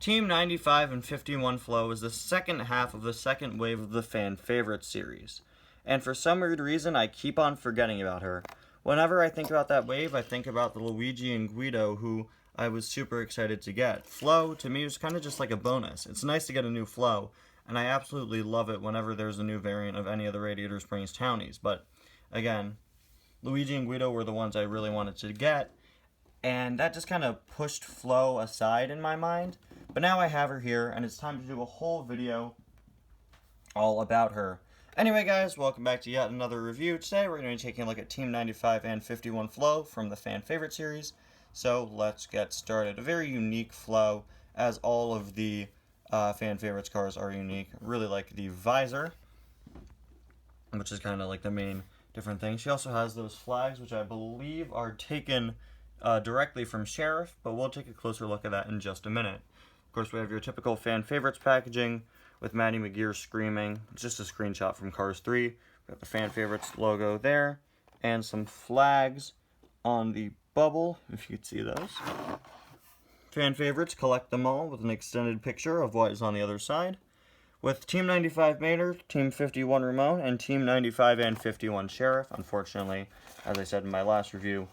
Team 95 and 51 Flow is the second half of the second wave of the Fan Favorites series. And for some weird reason, I keep on forgetting about her. Whenever I think about that wave, I think about the Luigi and Guido, who I was super excited to get. Flow, to me, was kind of just like a bonus. It's nice to get a new Flow, and I absolutely love it whenever there's a new variant of any of the Radiator Springs Townies. But, again, Luigi and Guido were the ones I really wanted to get, and that just kind of pushed Flow aside in my mind. But now I have her here, and it's time to do a whole video all about her. Anyway, guys, welcome back to yet another review. Today we're going to be taking a look at Team 95 and 51 Flow from the Fan Favorite series. So let's get started. A very unique Flow, as all of the Fan Favorites cars are unique. I really like the visor, which is kind of like the main different thing. She also has those flags, which I believe are taken directly from Sheriff, but we'll take a closer look at that in just a minute. Of course, we have your typical Fan Favorites packaging with Maddie McGear screaming. It's just a screenshot from Cars 3. We have the Fan Favorites logo there, and some flags on the bubble, if you could see those. Fan Favorites, collect them all with an extended picture of what is on the other side. With Team 95 Mater, Team 51 Ramon, and Team 95 and 51 Sheriff. Unfortunately, as I said in my last review,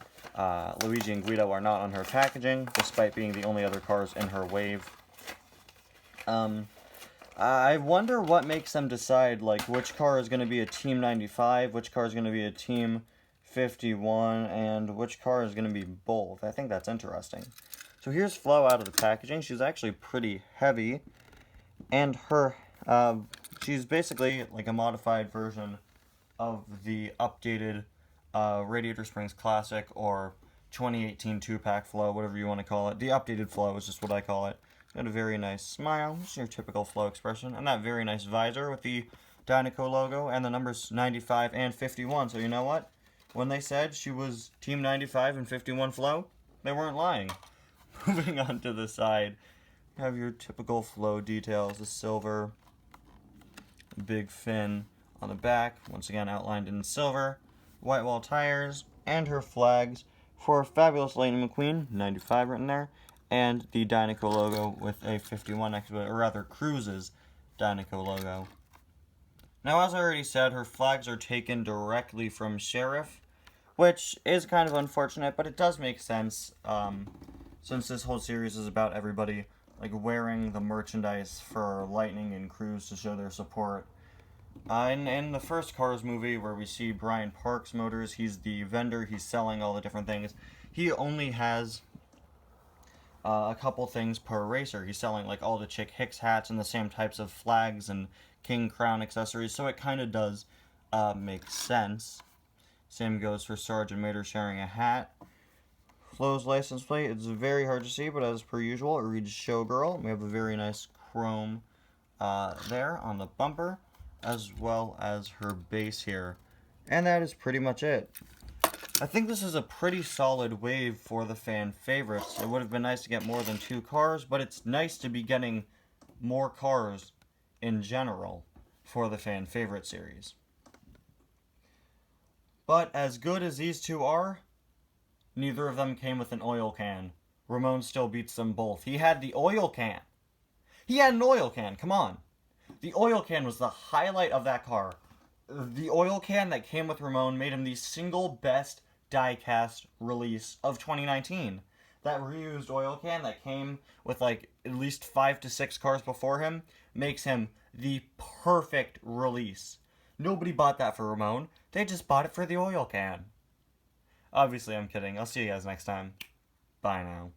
Luigi and Guido are not on her packaging, despite being the only other cars in her wave. I wonder what makes them decide, like, which car is going to be a Team 95, which car is going to be a Team 51, and which car is going to be both. I think that's interesting. So here's Flow out of the packaging. She's actually pretty heavy, and her, she's basically like a modified version of the updated Radiator Springs Classic, or 2018 2-pack Flow, whatever you want to call it. The updated Flow is just what I call it. Got a very nice smile, just your typical Flow expression, and that very nice visor with the Dynaco logo and the numbers 95 and 51. So you know what? When they said she was Team 95 and 51 Flow, they weren't lying. Moving on to the side, you have your typical Flow details, the silver, big fin on the back, once again outlined in silver, white wall tires, and her flags for Fabulous Lightning McQueen, 95 written there, and the Dynaco logo with a 51 next to it, or rather Cruise's Dynaco logo. Now, as I already said, her flags are taken directly from Sheriff, which is kind of unfortunate, but it does make sense, since this whole series is about everybody like wearing the merchandise for Lightning and Cruise to show their support. In the first Cars movie, where we see Brian Parks Motors, he's the vendor, he's selling all the different things. He only has a couple things per racer. He's selling like all the Chick Hicks hats and the same types of flags and King Crown accessories, so it kind of does make sense. Same goes for Sergeant Mater sharing a hat. Flow's license plate, it's very hard to see, but as per usual, it reads Showgirl. We have a very nice chrome there on the bumper, as well as her base here. And that is pretty much it. I think this is a pretty solid wave for the Fan Favorites. It would have been nice to get more than 2 cars, but it's nice to be getting more cars in general for the Fan Favorite series. But as good as these two are, neither of them came with an oil can. Ramon still beats them both. He had the oil can. He had an oil can, come on. The oil can was the highlight of that car. The oil can that came with Ramon made him the single best die-cast release of 2019. That reused oil can that came with like at least 5 to 6 cars before him makes him the perfect release. Nobody bought that for Ramon. They just bought it for the oil can. Obviously, I'm kidding. I'll see you guys next time. Bye now.